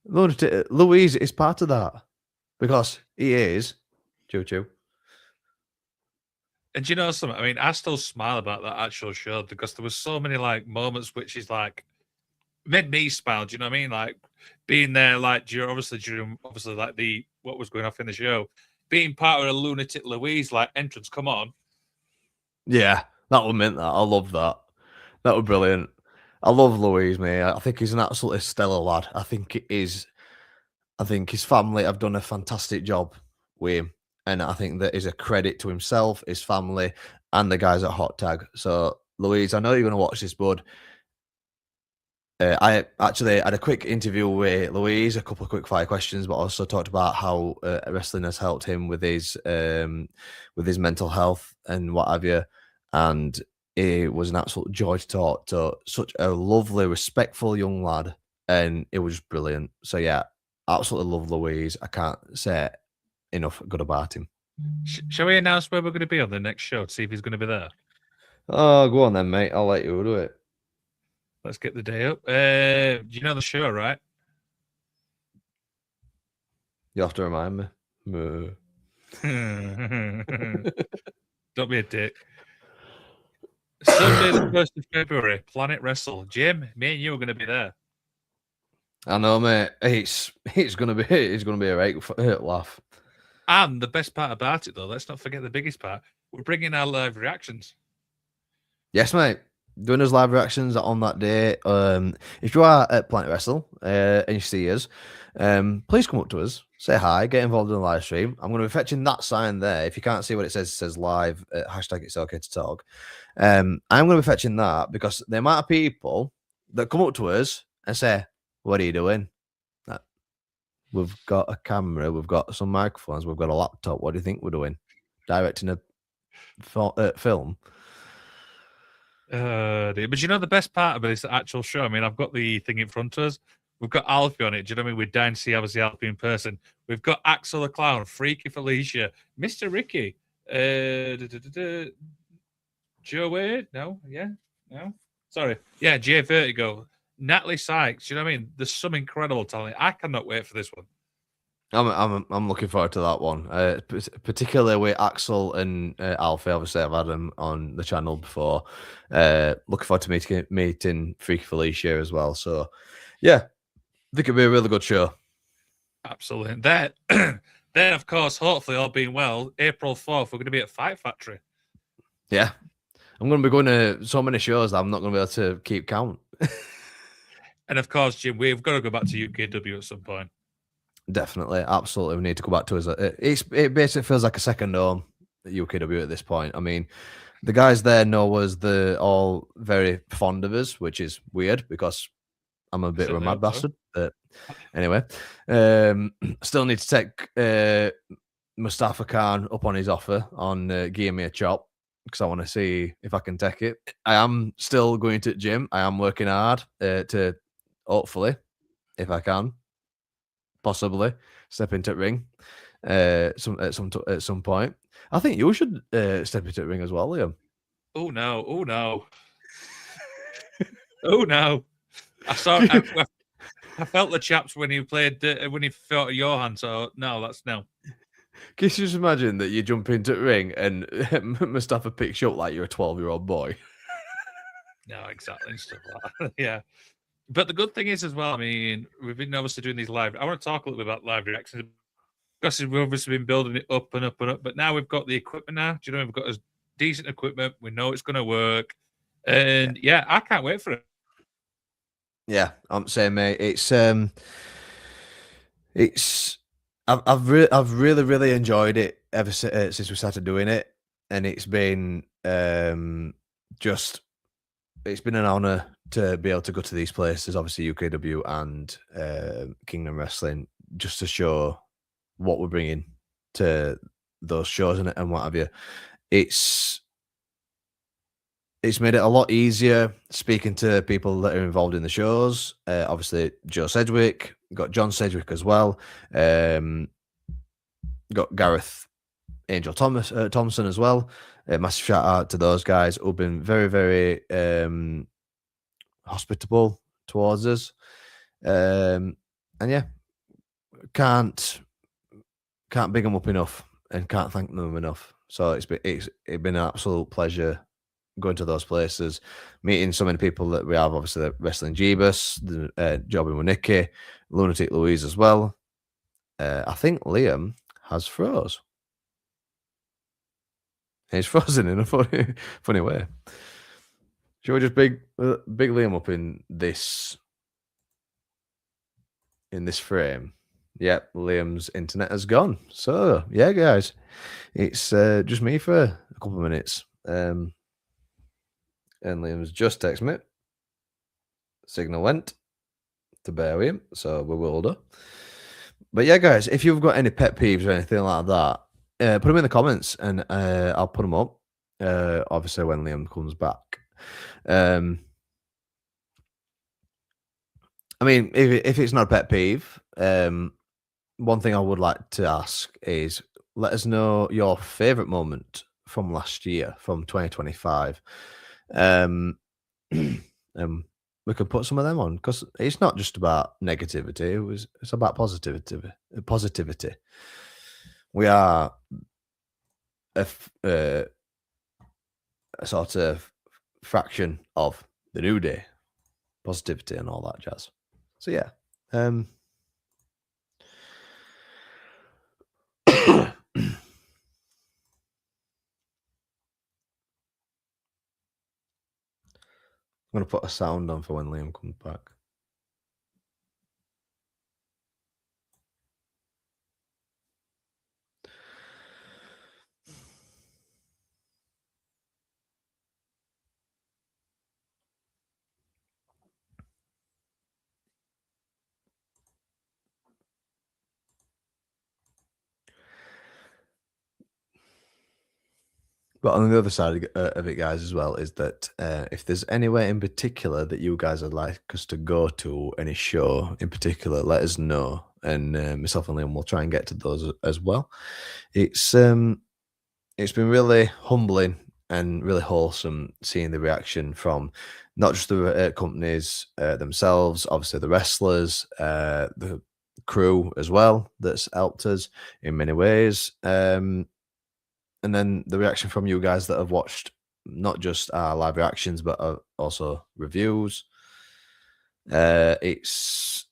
Lunatic Louise is part of that because he is choo choo. And do you know something? I mean, I still smile about that actual show because there was so many like moments which is like made me smile. Do you know what I mean? Like being there, like during obviously like the what was going off in the show, being part of a lunatic Louise like entrance. Come on, Yeah, that would meant that. I love that. That was brilliant. I love Louise, mate. I think he's an absolutely stellar lad. I think it is. I think his family have done a fantastic job with him, and I think that is a credit to himself, his family, and the guys at Hot Tag. So, Louise, I know you're going to watch this, bud. I actually had a quick interview with Louise, a couple of quick fire questions, but also talked about how wrestling has helped him with his mental health and what have you. And it was an absolute joy to talk to such a lovely, respectful young lad, and it was just brilliant. So yeah, absolutely love Louise. I can't say enough good about him. shall we announce where we're going to be on the next show to see if he's going to be there? Oh, go on then, mate. I'll let you do it. Let's get the day up. Do you know the show, right? You have to remind me. Don't be a dick. Sunday, the 1st of February, Planet Wrestle. Jim, me and you are going to be there. I know, mate. It's gonna be a right laugh. And the best part about it, though, let's not forget the biggest part. We're bringing our live reactions. Yes, mate. Doing his live reactions on that day. If you are at Planet Wrestle and you see us, please come up to us, say hi, get involved in the live stream. I'm going to be fetching that sign there. If you can't see what it says live, hashtag it's okay to talk. I'm going to be fetching that because the amount of people that come up to us and say, "What are you doing?" We've got a camera, we've got some microphones, we've got a laptop. What do you think we're doing? Directing a film? But you know the best part about this actual show? I mean, I've got the thing in front of us. We've got Alfie on it. Do you know what I mean? We're dying to see obviously Alfie in person. We've got Axel the Clown, Freaky Felicia, Mr. Ricky, Joe Wade. No, yeah, no. Sorry, yeah, Jay Vertigo, Natalie Sykes. You know what I mean? There's some incredible talent. I cannot wait for this one. I'm looking forward to that one, particularly with Axel and Alfie. Obviously, I've had them on the channel before. Looking forward to meeting Freaky Felicia as well. So, yeah, I think it'll be a really good show. Absolutely. And then, then of course, hopefully, all being well, April 4th, we're going to be at Fight Factory. Yeah, I'm going to be going to so many shows that I'm not going to be able to keep count. And of course, Jim, we've got to go back to UKW at some point. Definitely, absolutely, we need to go back to us. It basically feels like a second home at UKW at this point. I mean, the guys there know us. They're all very fond of us, which is weird because I'm a bit of a mad bastard. But anyway, still need to take Mustafa Khan up on his offer on Give Me a Chop because I want to see if I can take it. I am still going to the gym. I am working hard to hopefully, if I can, possibly step into the ring at some point. I think you should step into the ring as well, Liam. Oh no! Oh no! Oh no! I saw. I felt the chaps when he played when he fought Johan. So no, that's no. Can you just imagine that you jump into the ring and Mustafa picks you up like you're a 12-year-old boy? No, exactly. Stuff like that. Yeah. But the good thing is as well, I mean, we've been obviously doing these live. I want to talk a little bit about live reactions because we've obviously been building it up and up and up. But now we've got the equipment now. Do you know, we've got a decent equipment. We know it's going to work. And yeah, I can't wait for it. Yeah, I'm saying, mate. I've really enjoyed it ever since we started doing it, and it's been it's been an honor to be able to go to these places, obviously UKW and Kingdom Wrestling, just to show what we're bringing to those shows and what have you. It's made it a lot easier speaking to people that are involved in the shows. Obviously, Joe Sedgwick, got John Sedgwick as well. Got Gareth Angel Thompson as well. Massive shout out to those guys who've been very, very hospitable towards us. And yeah, can't big them up enough and can't thank them enough. So it's been an absolute pleasure going to those places, meeting so many people that we have. Obviously, the Wrestling Jeebus, the Jobbing with Nicky, Lunatic Louise as well. I think Liam has froze. He's frozen in a funny way. Should we just big Liam up in this frame? Yep, Liam's internet has gone. So yeah, guys, it's just me for a couple of minutes. And Liam's just texted me. Signal went to bear with him, so we will do. But yeah, guys, if you've got any pet peeves or anything like that, put them in the comments and I'll put them up. Obviously, when Liam comes back. I mean, if it's not a pet peeve, one thing I would like to ask is let us know your favorite moment from last year, from 2025. We could put some of them on because it's not just about negativity. It's about positivity. We are a sort of fraction of the new day, positivity and all that jazz. So yeah. I'm gonna put a sound on for when Liam comes back. But on the other side of it, guys, as well, is that if there's anywhere in particular that you guys would like us to go to, any show in particular, let us know. And myself and Liam will try and get to those as well. It's been really humbling and really wholesome seeing the reaction from not just the companies themselves, obviously the wrestlers, the crew as well, that's helped us in many ways. And then the reaction from you guys that have watched not just our live reactions, but also reviews. It's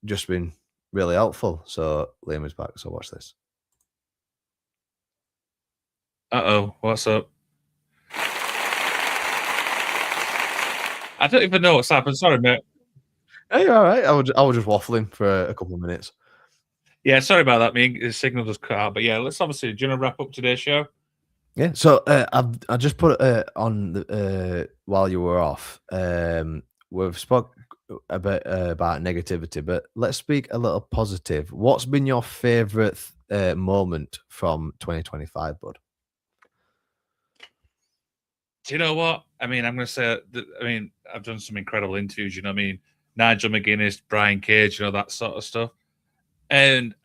just been really helpful. So Liam is back. So watch this. Uh-oh, what's up? I don't even know what's happened. Sorry, mate. Hey, all right. I was just waffling for a couple of minutes. Yeah, sorry about that. The signal just cut out. But yeah, let's obviously, do you want to wrap up today's show? Yeah. So I just put it on the, while you were off. We've spoke a bit about negativity, but let's speak a little positive. What's been your favorite moment from 2025, bud? Do you know what? I mean, I'm going to say that, I've done some incredible interviews, you know what I mean? Nigel McGuinness, Brian Cage, you know, that sort of stuff. And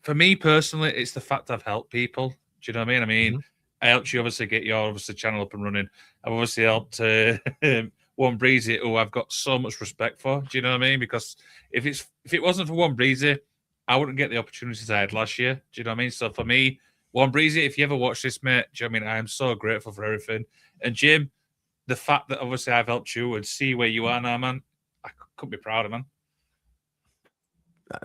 for me personally, it's the fact I've helped people. Do you know what I mean? I helped you obviously get your channel up and running. I've obviously helped One Breezy, who I've got so much respect for. Do you know what I mean? Because if it wasn't for One Breezy, I wouldn't get the opportunities I had last year. Do you know what I mean? So for me, One Breezy, if you ever watch this, mate, do you know what I mean? I am so grateful for everything. And Jim, the fact that obviously I've helped you and see where you are now, man, I couldn't be prouder, man.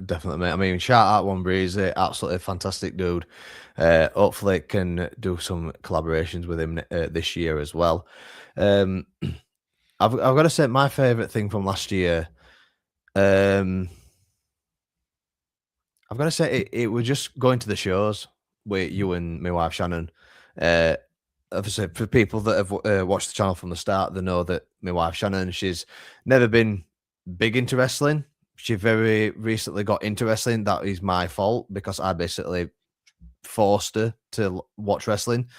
Definitely, mate. I mean, shout out One Breezy, absolutely fantastic dude. Hopefully, can do some collaborations with him this year as well. I've got to say, my favorite thing from last year. I've got to say it was just going to the shows with you and my wife Shannon. Obviously, for people that have watched the channel from the start, they know that my wife Shannon, she's never been big into wrestling. She very recently got into wrestling. That is my fault because I basically forced her to watch wrestling.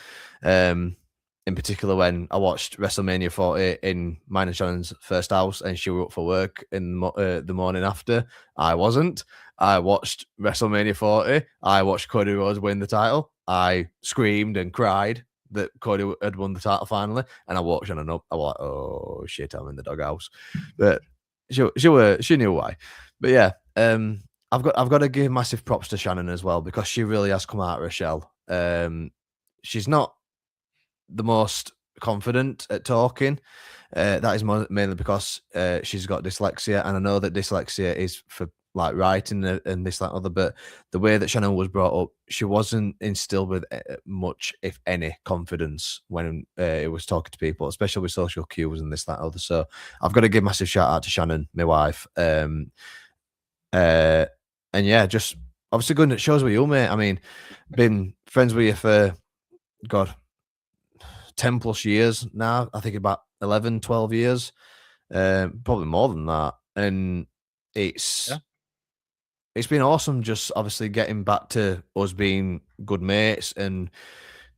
In particular, when I watched WrestleMania 40 in mine and Shannon's first house, and she were up for work in the morning after. I wasn't. I watched WrestleMania 40. I watched Cody Rhodes win the title. I screamed and cried that Cody had won the title finally, and I walked Shannon up. I was like, "Oh shit, I'm in the doghouse," but she knew why. But yeah, I've got to give massive props to Shannon as well because she really has come out of her shell. she's not the most confident at talking. That is mainly because she's got dyslexia, and I know that dyslexia is for like writing and this, that, and other. But the way that Shannon was brought up, she wasn't instilled with much, if any, confidence when it was talking to people, especially with social cues and this, that, and other. So I've got to give massive shout out to Shannon, my wife. And yeah, just obviously good at shows with you, mate. I mean, been friends with you for God 10 plus years now. I think about 11, 12 years, probably more than that. And it's it's been awesome just obviously getting back to us being good mates and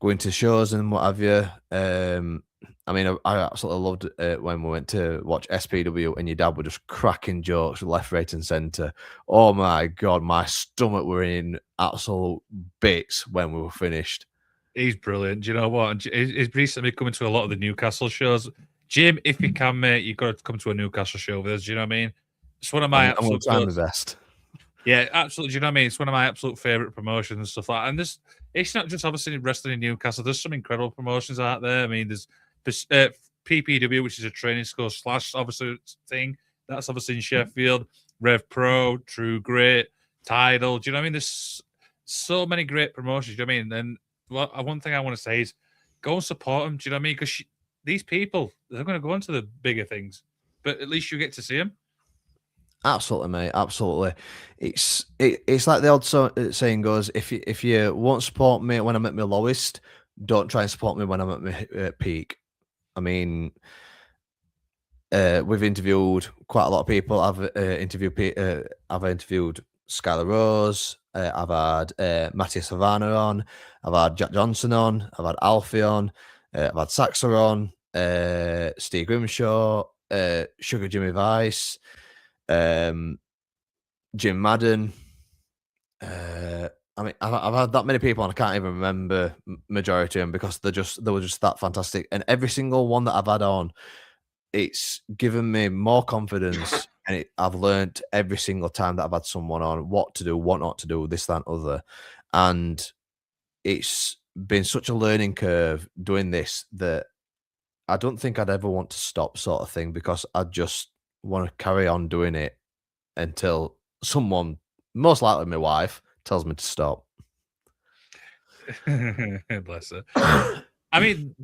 going to shows and what have you. I mean, I absolutely loved it when we went to watch SPW and your dad were just cracking jokes left, right, and centre. Oh my God, my stomach were in absolute bits when we were finished. He's brilliant. Do you know what? He's recently coming to a lot of the Newcastle shows. Jim, if you can, mate, you've got to come to a Newcastle show with us. Do you know what I mean? It's one of my I'm going absolute to try my best. Yeah, absolutely. Do you know what I mean? It's one of my absolute favorite promotions and stuff like that. And it's not just obviously wrestling in Newcastle. There's some incredible promotions out there. I mean, there's PPW, which is a training school / obviously thing. That's obviously in Sheffield. Rev Pro, True Great, Tidal. Do you know what I mean? There's so many great promotions. Do you know what I mean? And one thing I want to say is go and support them. Do you know what I mean? Because these people, they're going to go into the bigger things, but at least you get to see them. Absolutely, mate. Absolutely. It's like the old saying goes: if you won't support me when I'm at my lowest, don't try and support me when I'm at my peak. I mean, we've interviewed quite a lot of people. I've interviewed Skylar Rose. I've had Matthias Havana on. I've had Jack Johnson on. I've had Alfie on. I've had Saxa on. Steve Grimshaw. Sugar Jimmy Vice. Jim Madden. I mean, I've had that many people, and I can't even remember majority of them because they were just that fantastic. And every single one that I've had on, it's given me more confidence, and I've learned every single time that I've had someone on what to do, what not to do, this, that, and other. And it's been such a learning curve doing this that I don't think I'd ever want to stop, sort of thing, because I just want to carry on doing it until someone, most likely my wife, tells me to stop. Bless her. I mean,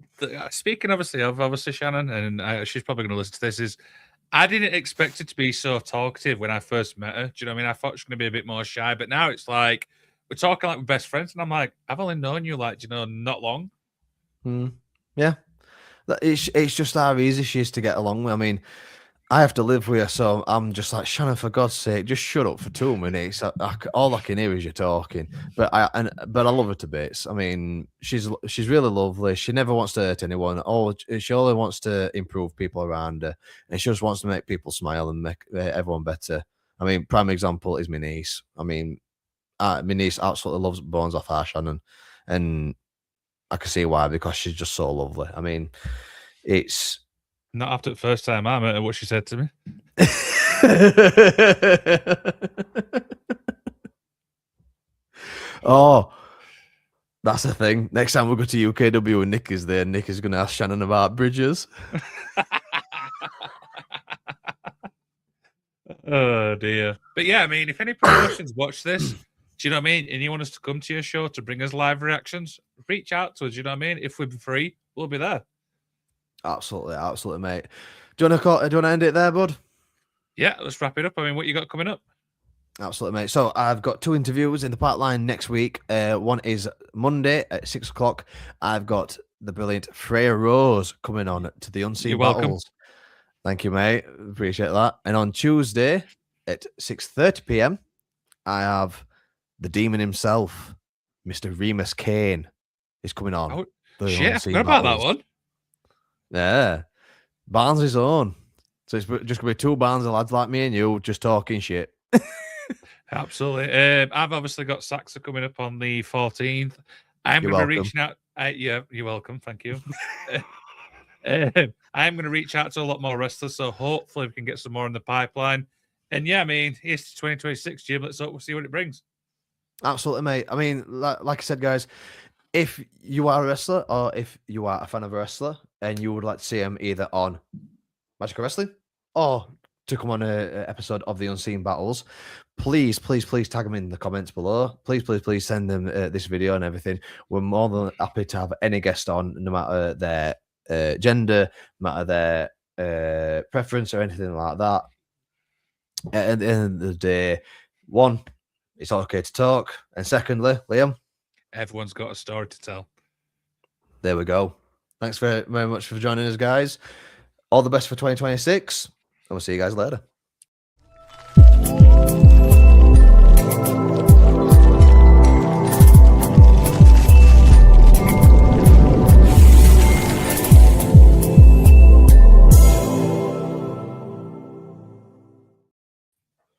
speaking obviously of Shannon, and she's probably going to listen to this, is I didn't expect her to be so talkative when I first met her. Do you know what I mean? I thought she was going to be a bit more shy, but now it's like we're talking like we're best friends, and I'm like, I've only known you like, not long. Yeah. It's just how easy she is to get along with. I mean, I have to live with her, so I'm just like, Shannon, for God's sake, just shut up for 2 minutes. All I can hear is you talking. But I love her to bits. I mean, she's really lovely. She never wants to hurt anyone. She only wants to improve people around her, and she just wants to make people smile and make everyone better. I mean, prime example is my niece. I mean, my niece absolutely loves bones off her, Shannon, and I can see why, because she's just so lovely. I mean, it's not after the first time I met her, what she said to me. Oh, that's the thing. Next time we go to UKW and Nick is there, Nick is going to ask Shannon about bridges. Oh dear. But yeah, I mean, if any promotions watch this, do you know what I mean? And you want us to come to your show to bring us live reactions, reach out to us. You know what I mean? If we're free, we'll be there. Absolutely, mate. Do you want to end it there, bud? Yeah, let's wrap it up. I mean, what you got coming up? Absolutely, mate. So I've got 2 interviews in the pipeline next week. One is Monday at 6 o'clock. I've got the brilliant Freya Rose coming on to the Unseen Battles. Thank you, mate. Appreciate that. And on Tuesday at 6:30 p.m., I have the demon himself, Mr. Remus Kane, is coming on. Oh, shit, I forgot about that one. Yeah. Barnes' own. So it's just going to be 2 Barnes lads like me and you just talking shit. Absolutely. I've obviously got Saxa coming up on the 14th. I'm going to be reaching out. Yeah, you're welcome. Thank you. I'm going to reach out to a lot more wrestlers, so hopefully we can get some more in the pipeline. And yeah, I mean, it's 2026, Jim. Let's see what it brings. Absolutely, mate. I mean, like I said, guys, if you are a wrestler or if you are a fan of a wrestler and you would like to see him either on Magical Wrestling or to come on a episode of the Unseen Battles, please tag them in the comments below. Please send them this video and everything. We're more than happy to have any guest on, no matter their gender, no matter their preference or anything like that. At the end of the day, one, it's okay to talk, and secondly, Liam, everyone's got a story to tell. There we go. Thanks very much for joining us, guys. All the best for 2026, and we'll see you guys later.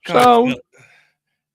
So